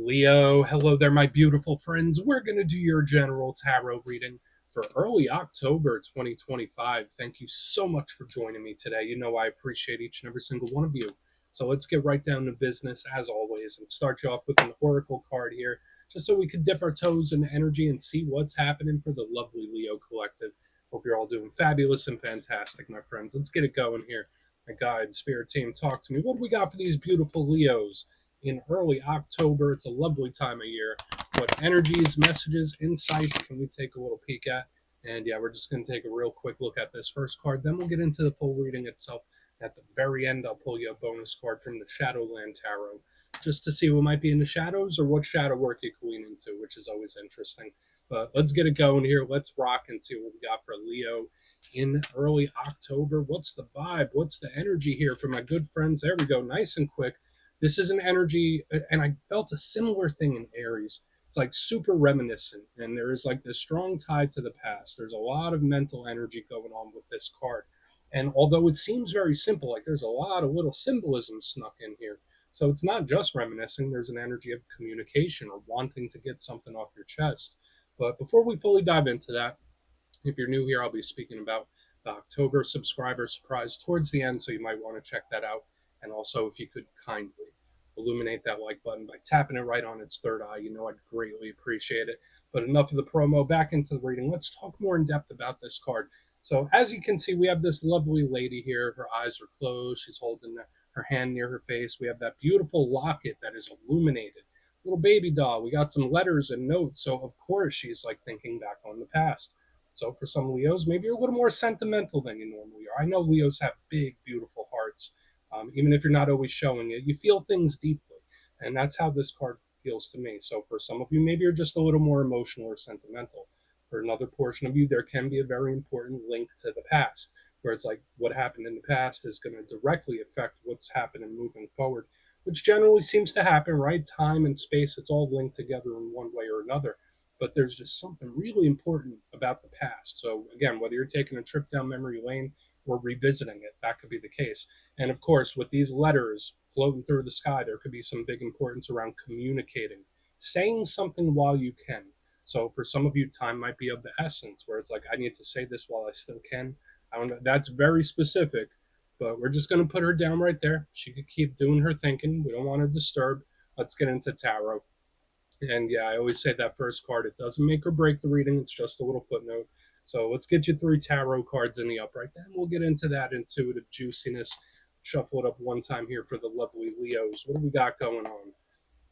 Leo, hello there, my beautiful friends. We're going to do your general tarot reading for early October 2025. Thank you so much for joining me today. You know, I appreciate each and every single one of you. So let's get right down to business, as always, and start you off with an oracle card here, just so we can dip our toes in energy and see what's happening for the lovely Leo collective. Hope you're all doing fabulous and fantastic, my friends. Let's get it going here. My guide, spirit team, talk to me. What do we got for these beautiful Leos in early October? It's a lovely time of year. What energies, messages, insights can we take a little peek at? And yeah, we're just going to take a real quick look at this first card. Then we'll get into the full reading itself. At the very end, I'll pull you a bonus card from the Shadowland Tarot, just to see what might be in the shadows or what shadow work you can lean into, which is always interesting. But let's get it going here. Let's rock and see what we got for Leo in early October. What's the vibe? What's the energy here for my good friends? There we go. Nice and quick. This is an energy, and I felt a similar thing in Aries. It's like super reminiscent, and there is like this strong tie to the past. There's a lot of mental energy going on with this card. And although it seems very simple, like there's a lot of little symbolism snuck in here. So it's not just reminiscing, there's an energy of communication or wanting to get something off your chest. But before we fully dive into that, if you're new here, I'll be speaking about the October subscriber surprise towards the end, so you might want to check that out. And also, if you could kindly illuminate that like button by tapping it right on its third eye, you know I'd greatly appreciate it. But enough of the promo, back into the reading. Let's talk more in depth about this card. So as you can see, we have this lovely lady here. Her eyes are closed. She's holding her hand near her face. We have that beautiful locket that is illuminated. Little baby doll. We got some letters and notes. So of course she's like thinking back on the past. So for some Leos, maybe you're a little more sentimental than you normally are. I know Leos have big, beautiful hearts. Even if you're not always showing it, you feel things deeply. And that's how this card feels to me. So for some of you, maybe you're just a little more emotional or sentimental. For another portion of you, there can be a very important link to the past, where it's like what happened in the past is going to directly affect what's happening moving forward, which generally seems to happen, right? Time and space, it's all linked together in one way or another. But there's just something really important about the past. So again, whether you're taking a trip down memory lane or revisiting it, that could be the case. And of course, with these letters floating through the sky, there could be some big importance around communicating, saying something while you can. So for some of you, time might be of the essence, where it's like, I need to say this while I still can. I don't know. That's very specific, but we're just going to put her down right there. She could keep doing her thinking. We don't want to disturb. Let's get into tarot. And yeah, I always say that first card, it doesn't make or break the reading. It's just a little footnote. So let's get you 3 tarot cards in the upright. Then we'll get into that intuitive juiciness. Shuffle it up one time here for the lovely Leos. What do we got going on?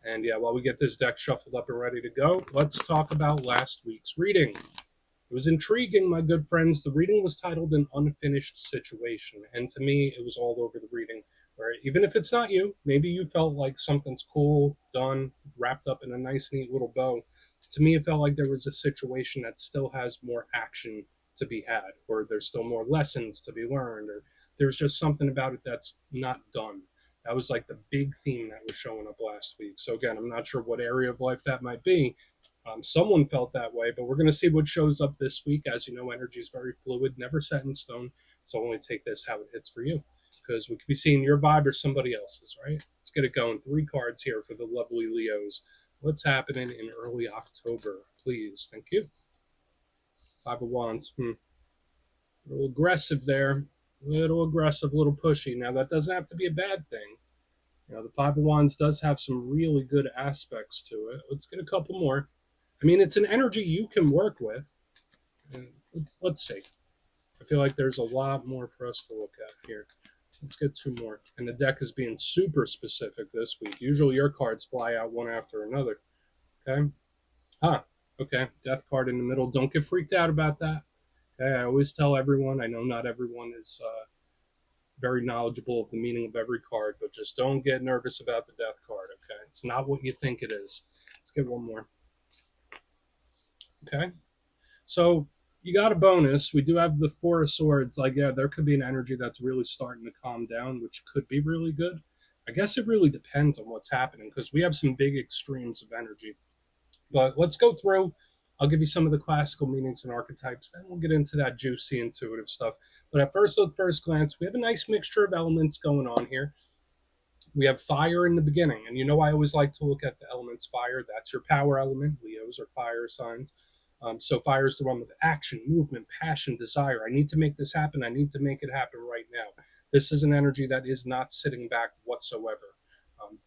And yeah, while we get this deck shuffled up and ready to go, let's talk about last week's reading. It was intriguing, my good friends. The reading was titled An Unfinished Situation. And to me, it was all over the reading. Where even if it's not you, maybe you felt like something's cool, done, wrapped up in a nice, neat little bow. To me, it felt like there was a situation that still has more action to be had, or there's still more lessons to be learned, or there's just something about it that's not done. That was like the big theme that was showing up last week. So again, I'm not sure what area of life that might be. Someone felt that way, but we're going to see what shows up this week. As you know, energy is very fluid, never set in stone. So only take this how it hits for you, because we could be seeing your vibe or somebody else's, right? Let's get it going. 3 cards here for the lovely Leos. What's happening in early October, please? Thank you. 5 of Wands. A little aggressive there. A little aggressive, a little pushy. Now, that doesn't have to be a bad thing. You know, the 5 of Wands does have some really good aspects to it. Let's get a couple more. I mean, it's an energy you can work with. Let's see. I feel like there's a lot more for us to look at here. Let's get 2 more. And the deck is being super specific this week. Usually your cards fly out one after another. Okay? Okay. Death card in the middle. Don't get freaked out about that. Okay? I always tell everyone, I know not everyone is very knowledgeable of the meaning of every card, but just don't get nervous about the death card, okay? It's not what you think it is. Let's get one more. Okay? So you got a bonus. We do have the 4 of Swords. Like, yeah, there could be an energy that's really starting to calm down, which could be really good. I guess it really depends on what's happening, because we have some big extremes of energy. But let's go through. I'll give you some of the classical meanings and archetypes. Then we'll get into that juicy, intuitive stuff. But at first glance, we have a nice mixture of elements going on here. We have fire in the beginning. And you know I always like to look at the elements represents fire. That's your power element. Leos are fire signs. So fire is the one with action, movement, passion, desire. I need to make this happen. I need to make it happen right now. This is an energy that is not sitting back whatsoever. Um,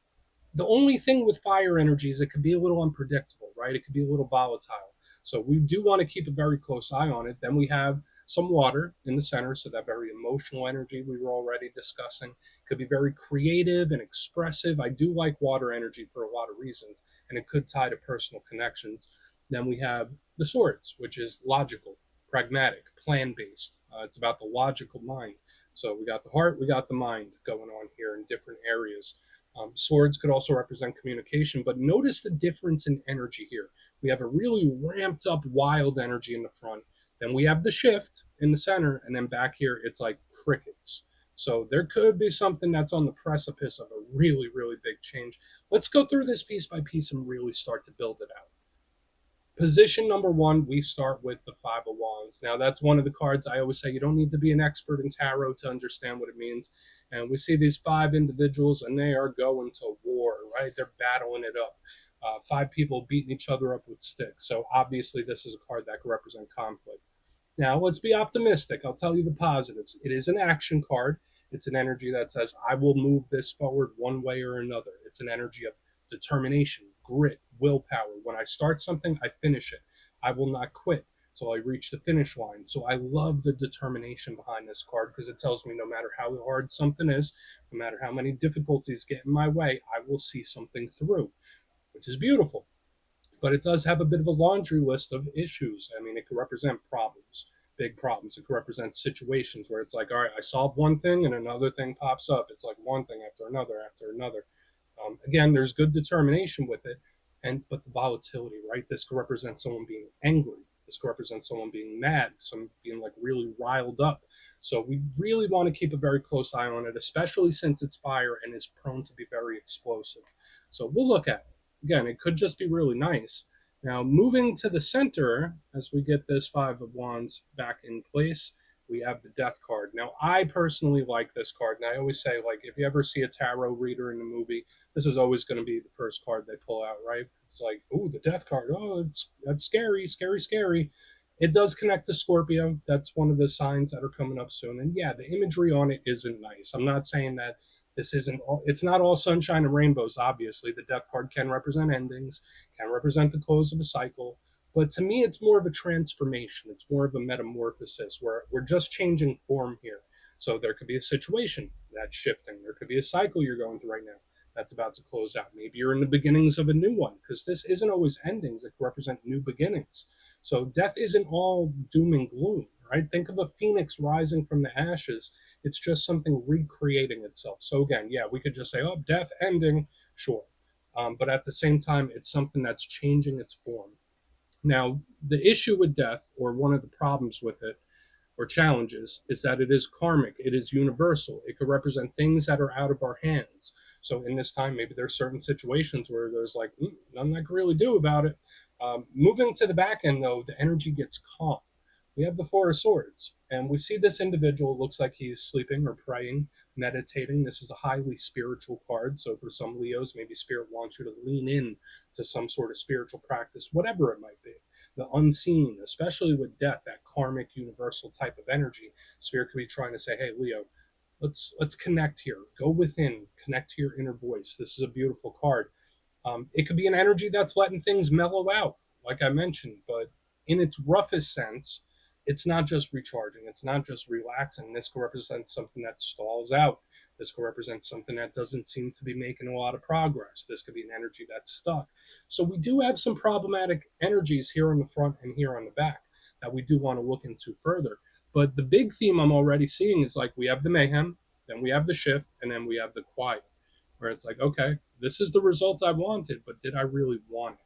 the only thing with fire energy is it could be a little unpredictable, right? It could be a little volatile. So we do want to keep a very close eye on it. Then we have some water in the center, so that very emotional energy we were already discussing could be very creative and expressive. I do like water energy for a lot of reasons, and it could tie to personal connections. Then we have the swords, which is logical, pragmatic, plan based. It's about the logical mind. So we got the heart, we got the mind going on here in different areas. Swords could also represent communication, but notice the difference in energy here. We have a really ramped up, wild energy in the front. Then we have the shift in the center, and then back here, it's like crickets. So there could be something that's on the precipice of a really, really big change. Let's go through this piece by piece and really start to build it out. Position number one, we start with the Five of Wands. Now, that's one of the cards I always say you don't need to be an expert in tarot to understand what it means. And we see these five individuals, and they are going to war, right? They're battling it up. Five people beating each other up with sticks. So obviously, this is a card that could represent conflict. Now, let's be optimistic. I'll tell you the positives. It is an action card. It's an energy that says, I will move this forward one way or another. It's an energy of determination, grit, willpower. When I start something, I finish it. I will not quit till I reach the finish line. So I love the determination behind this card because it tells me no matter how hard something is, no matter how many difficulties get in my way, I will see something through, which is beautiful. But it does have a bit of a laundry list of issues. I mean, it could represent problems, big problems. It could represent situations where it's like, all right, I solved one thing and another thing pops up. It's like one thing after another after another. Again, there's good determination with it, but the volatility, right? This could represent someone being angry. This could represent someone being mad, some being like really riled up. So we really want to keep a very close eye on it, especially since it's fire and is prone to be very explosive. So we'll look at it. Again, it could just be really nice. Now, moving to the center, as we get this Five of Wands back in place, we have the Death card. Now, I personally like this card, and I always say, like, if you ever see a tarot reader in the movie, this is always going to be the first card they pull out, right? It's like, oh, the Death card. Oh, that's scary, scary, scary. It does connect to Scorpio. That's one of the signs that are coming up soon. And yeah, the imagery on it isn't nice. I'm not saying that this isn't all, it's not all sunshine and rainbows, obviously. The Death card can represent endings, can represent the close of a cycle. But to me, it's more of a transformation. It's more of a metamorphosis where we're just changing form here. So there could be a situation that's shifting. There could be a cycle you're going through right now that's about to close out. Maybe you're in the beginnings of a new one because this isn't always endings. It can represent new beginnings. So death isn't all doom and gloom, right? Think of a phoenix rising from the ashes. It's just something recreating itself. So again, yeah, we could just say, oh, death ending, sure. But at the same time, it's something that's changing its form. Now, the issue with death, or one of the problems with it, or challenges, is that it is karmic, it is universal. It could represent things that are out of our hands. So in this time, maybe there's certain situations where there's like, nothing I can really do about it. Moving to the back end, though, the energy gets calm. We have the Four of Swords, and we see this individual looks like he's sleeping or praying, meditating. This is a highly spiritual card. So for some Leos, maybe Spirit wants you to lean in to some sort of spiritual practice, whatever it might be. The unseen, especially with death, that karmic universal type of energy, Spirit could be trying to say, hey, Leo, let's connect here. Go within, connect to your inner voice. This is a beautiful card. It could be an energy that's letting things mellow out, like I mentioned, but in its roughest sense, it's not just recharging. It's not just relaxing. This could represent something that stalls out. This could represent something that doesn't seem to be making a lot of progress. This could be an energy that's stuck. So we do have some problematic energies here on the front and here on the back that we do want to look into further. But the big theme I'm already seeing is like we have the mayhem, then we have the shift, and then we have the quiet, where it's like, okay, this is the result I wanted, but did I really want it?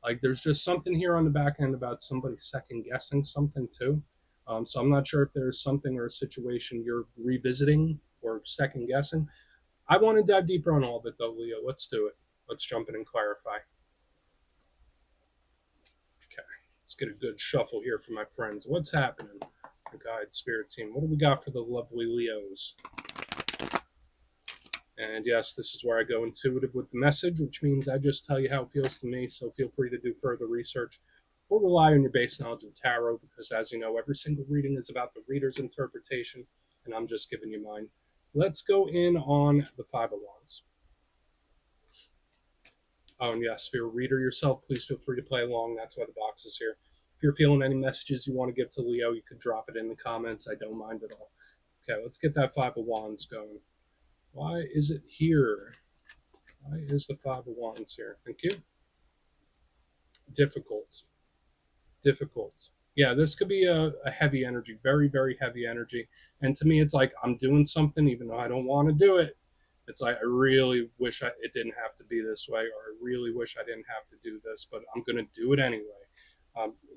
Like there's just something here on the back end about somebody second guessing something too. So I'm not sure if there's something or a situation you're revisiting or second guessing. I want to dive deeper on all of it though, Leo. Let's do it. Let's jump in and clarify. Okay, let's get a good shuffle here for my friends. What's happening? The guide spirit team. What do we got for the lovely Leos? And yes, this is where I go intuitive with the message, which means I just tell you how it feels to me. So feel free to do further research or rely on your base knowledge of tarot, because as you know, every single reading is about the reader's interpretation, and I'm just giving you mine. Let's go in on the Five of Wands. Oh, and yes, if you're a reader yourself, please feel free to play along. That's why the box is here. If you're feeling any messages you want to give to Leo, you could drop it in the comments. I don't mind at all. Okay, let's get that Five of Wands going. Why is it here? Why is the Five of Wands here? Thank you. Difficult. Difficult. Yeah, this could be a heavy energy, very, very heavy energy. And to me, it's like I'm doing something even though I don't want to do it. It's like I really wish it didn't have to be this way, or I really wish I didn't have to do this, but I'm going to do it anyway.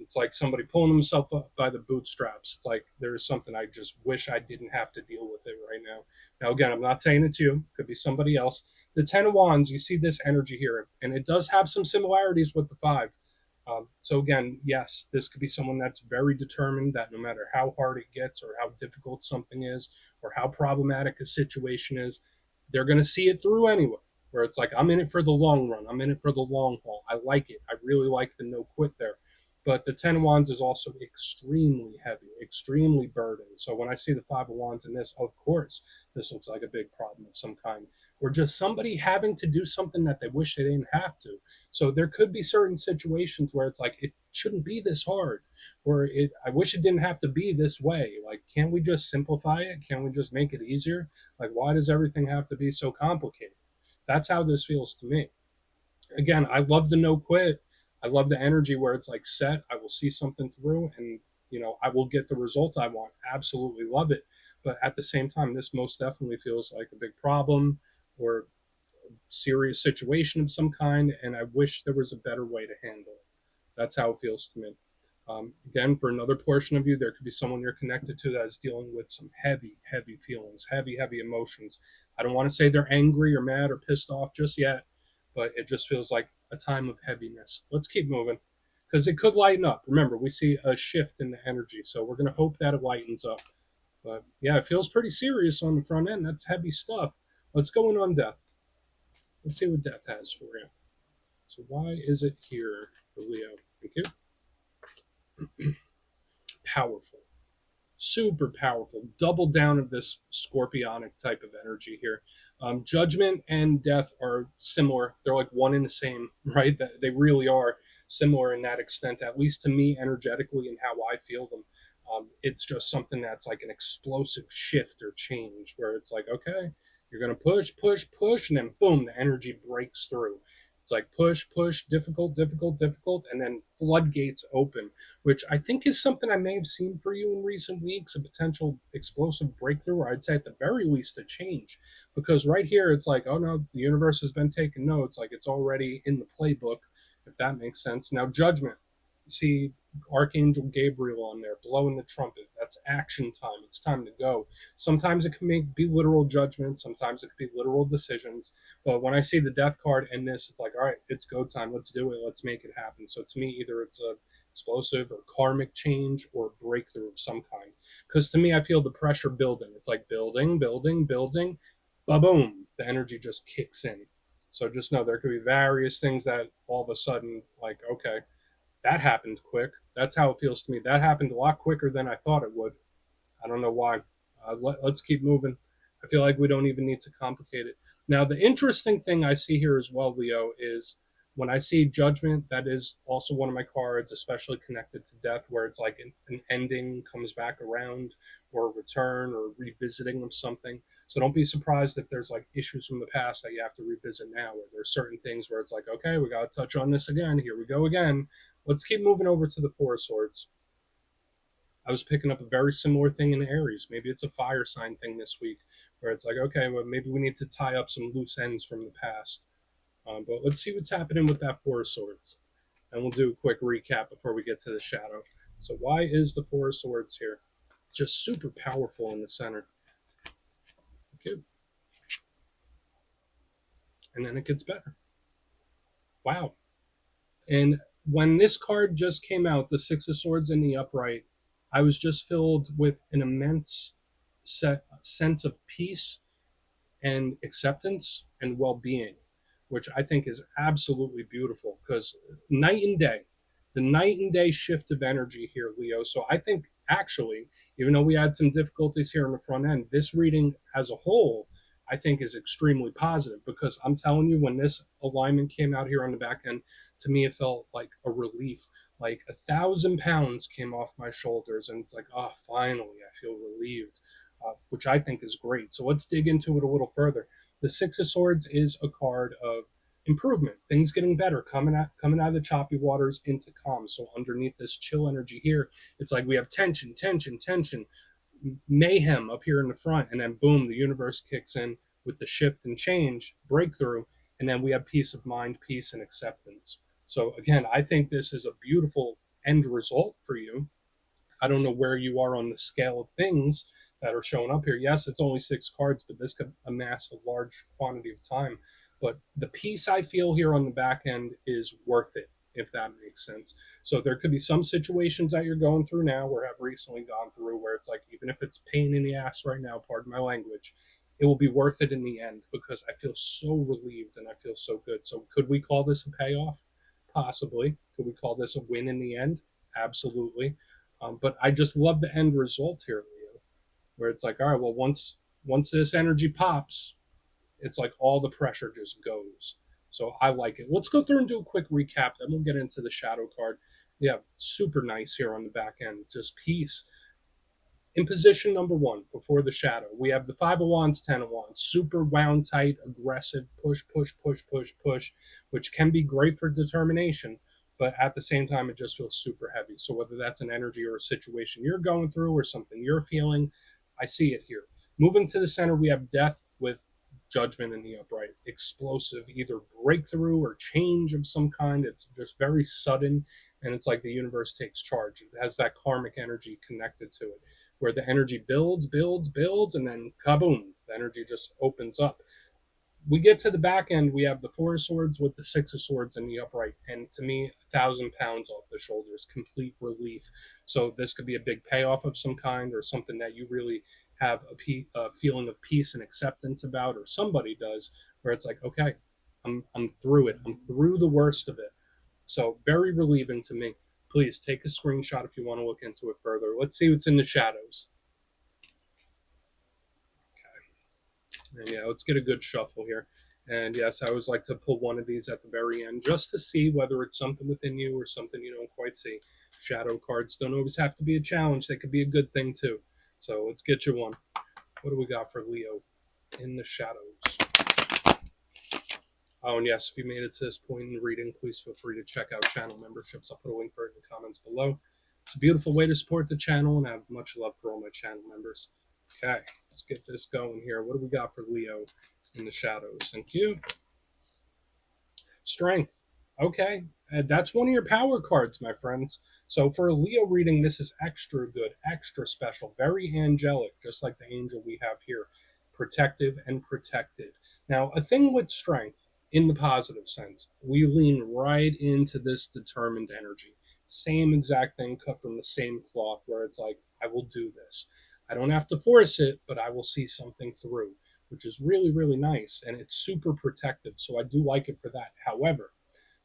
It's like somebody pulling themselves up by the bootstraps. It's like there's something I just wish I didn't have to deal with it right now. Now, again, I'm not saying it's you. It could be somebody else. The Ten of Wands, you see this energy here, and it does have some similarities with the Five. So again, yes, this could be someone that's very determined that no matter how hard it gets or how difficult something is or how problematic a situation is, they're going to see it through anyway. Where it's like, I'm in it for the long run. I'm in it for the long haul. I like it. I really like the no quit there. But the Ten of Wands is also extremely heavy, extremely burdened. So when I see the Five of Wands in this, of course, this looks like a big problem of some kind. Or just somebody having to do something that they wish they didn't have to. So there could be certain situations where it's like, it shouldn't be this hard. Or I wish it didn't have to be this way. Like, can't we just simplify it? Can't we just make it easier? Like, why does everything have to be so complicated? That's how this feels to me. Again, I love the no quit. I love the energy where it's like set. I will see something through, and I will get the result I want. Absolutely love it. But at the same time, this most definitely feels like a big problem or serious situation of some kind, and I wish there was a better way to handle it. That's how it feels to me. Again, for another portion of you, there could be someone you're connected to that is dealing with some heavy, heavy feelings, heavy, heavy emotions. I don't want to say they're angry or mad or pissed off just yet, but it just feels like a time of heaviness. Let's keep moving because it could lighten up. Remember, we see a shift in the energy, so we're going to hope that it lightens up. But yeah, it feels pretty serious on the front end. That's heavy stuff. Let's go in on death. Let's see what death has for you. So why is it here for Leo? Thank you. Powerful. Super powerful. Double down of this scorpionic type of energy here. Judgment and death are similar. They're like one and the same, right? They really are similar in that extent, at least to me energetically and how I feel them. It's just something that's like an explosive shift or change where it's like, okay, you're going to push, push, push, and then boom, the energy breaks through. It's like push, push, difficult, difficult, difficult, and then floodgates open, which I think is something I may have seen for you in recent weeks, a potential explosive breakthrough, or I'd say at the very least a change. Because right here, it's like, oh no, the universe has been taking notes, like it's already in the playbook, if that makes sense. Now, judgment. See Archangel Gabriel on there blowing the trumpet. That's action time. It's time to go. Sometimes it can be literal judgments. Sometimes it could be literal decisions. But when I see the death card in this, it's like, all right, it's go time. Let's do it. Let's make it happen. So to me, either it's a explosive or karmic change or breakthrough of some kind. Because to me, I feel the pressure building. It's like building, building, building. Ba-boom. The energy just kicks in. So just know there could be various things that all of a sudden, like, okay, that happened quick. That's how it feels to me. That happened a lot quicker than I thought it would. I don't know why. Let's keep moving. I feel like we don't even need to complicate it. Now, the interesting thing I see here as well, Leo, is when I see judgment, that is also one of my cards, especially connected to death, where it's like an ending comes back around or a return or revisiting of something. So don't be surprised if there's like issues from the past that you have to revisit now, or there's certain things where it's like, okay, we got to touch on this again. Here we go again. Let's keep moving over to the Four of Swords. I was picking up a very similar thing in Aries. Maybe it's a fire sign thing this week where it's like, okay, well, maybe we need to tie up some loose ends from the past. But let's see what's happening with that Four of Swords. And we'll do a quick recap before we get to the shadow. So why is the Four of Swords here? It's just super powerful in the center. Okay. And then it gets better. Wow. And when this card just came out, the Six of Swords in the upright, I was just filled with an immense sense of peace and acceptance and well-being, which I think is absolutely beautiful, because night and day, the night and day shift of energy here, Leo. So I think actually, even though we had some difficulties here in the front end, this reading as a whole, I think is extremely positive, because I'm telling you, when this alignment came out here on the back end, to me, it felt like a relief, like 1,000 pounds came off my shoulders, and it's like, oh, finally, I feel relieved, which I think is great. So let's dig into it a little further. The Six of Swords is a card of improvement, things getting better, coming out of the choppy waters into calm. So underneath this chill energy here, it's like we have tension, tension, tension, mayhem up here in the front, and then boom, the universe kicks in with the shift and change, breakthrough, and then we have peace of mind, peace, and acceptance. So again, I think this is a beautiful end result for you. I don't know where you are on the scale of things that are showing up here. Yes, it's only 6 cards, but this could amass a large quantity of time. But the peace I feel here on the back end is worth it, if that makes sense. So there could be some situations that you're going through now, or have recently gone through, where it's like, even if it's pain in the ass right now, pardon my language, it will be worth it in the end, because I feel so relieved and I feel so good. So could we call this a payoff? Possibly. Could we call this a win in the end? Absolutely. But I just love the end result here, Leo, where it's like, all right, well, once this energy pops, it's like all the pressure just goes. So I like it. Let's go through and do a quick recap, then we'll get into the shadow card. Yeah, super nice here on the back end. Just peace. In position number 1, before the shadow, we have the Five of Wands, Ten of Wands, super wound tight, aggressive, push, push, push, push, push, which can be great for determination, but at the same time, it just feels super heavy. So whether that's an energy or a situation you're going through or something you're feeling, I see it here. Moving to the center, we have Death with Judgment in the upright. Explosive, either breakthrough or change of some kind. It's just very sudden, and it's like the universe takes charge. It has that karmic energy connected to it, where the energy builds, builds, builds, and then kaboom, the energy just opens up. We get to the back end, we have the Four of Swords with the Six of Swords in the upright, and to me, 1,000 pounds off the shoulders, complete relief. So this could be a big payoff of some kind, or something that you really have a feeling of peace and acceptance about, or somebody does, where it's like, okay, I'm through it. I'm through the worst of it. So very relieving to me. Please take a screenshot if you want to look into it further. Let's see what's in the shadows. And yeah, let's get a good shuffle here. And yes, I always like to pull one of these at the very end, just to see whether it's something within you or something you don't quite see. Shadow cards don't always have to be a challenge, they could be a good thing too. So let's get you one. What do we got for Leo in the shadows? Oh, and yes, if you made it to this point in the reading, please feel free to check out channel memberships. I'll put a link for it in the comments below. It's a beautiful way to support the channel, and I have much love for all my channel members. Okay, let's get this going here. What do we got for Leo in the shadows? Thank you. Strength. Okay, that's one of your power cards, my friends. So for a Leo reading, this is extra good, extra special, very angelic, just like the angel we have here. Protective and protected. Now, a thing with strength, in the positive sense, we lean right into this determined energy. Same exact thing, cut from the same cloth, where it's like, I will do this. I don't have to force it, but I will see something through, which is really, really nice. And it's super protective. So I do like it for that. However,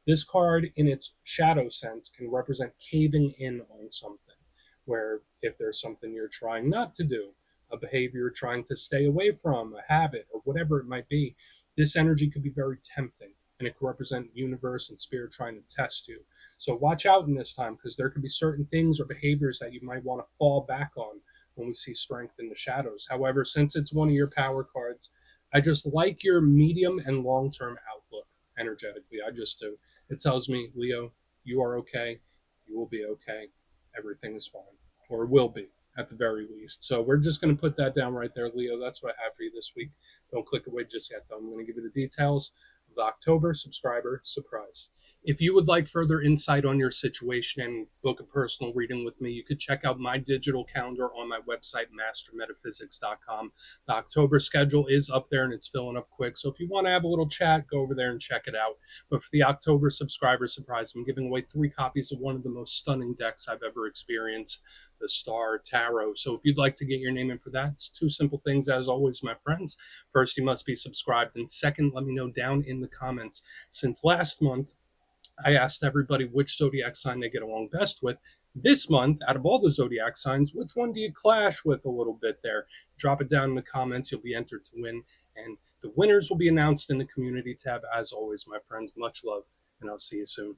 this card, in its shadow sense, can represent caving in on something, where if there's something you're trying not to do, a behavior you're trying to stay away from, a habit, or whatever it might be, this energy could be very tempting, and it could represent universe and spirit trying to test you. So watch out in this time, because there could be certain things or behaviors that you might want to fall back on when we see strength in the shadows. However, since it's one of your power cards, I just like your medium and long-term outlook energetically. I just do. It tells me, Leo, you are okay. You will be okay. Everything is fine, or will be at the very least. So we're just going to put that down right there, Leo. That's what I have for you this week. Don't click away just yet, though. I'm going to give you the details of the October subscriber surprise. If you would like further insight on your situation and book a personal reading with me, you could check out my digital calendar on my website, mastermetaphysics.com. The October schedule is up there and it's filling up quick. So if you want to have a little chat, go over there and check it out. But for the October subscriber surprise, I'm giving away 3 copies of one of the most stunning decks I've ever experienced, the Star Tarot. So if you'd like to get your name in for that, it's 2 simple things as always, my friends. First, you must be subscribed. And second, let me know down in the comments. Since last month, I asked everybody which zodiac sign they get along best with. This month, out of all the zodiac signs, which one do you clash with a little bit there? Drop it down in the comments. You'll be entered to win. And the winners will be announced in the community tab. As always, my friends, much love, and I'll see you soon.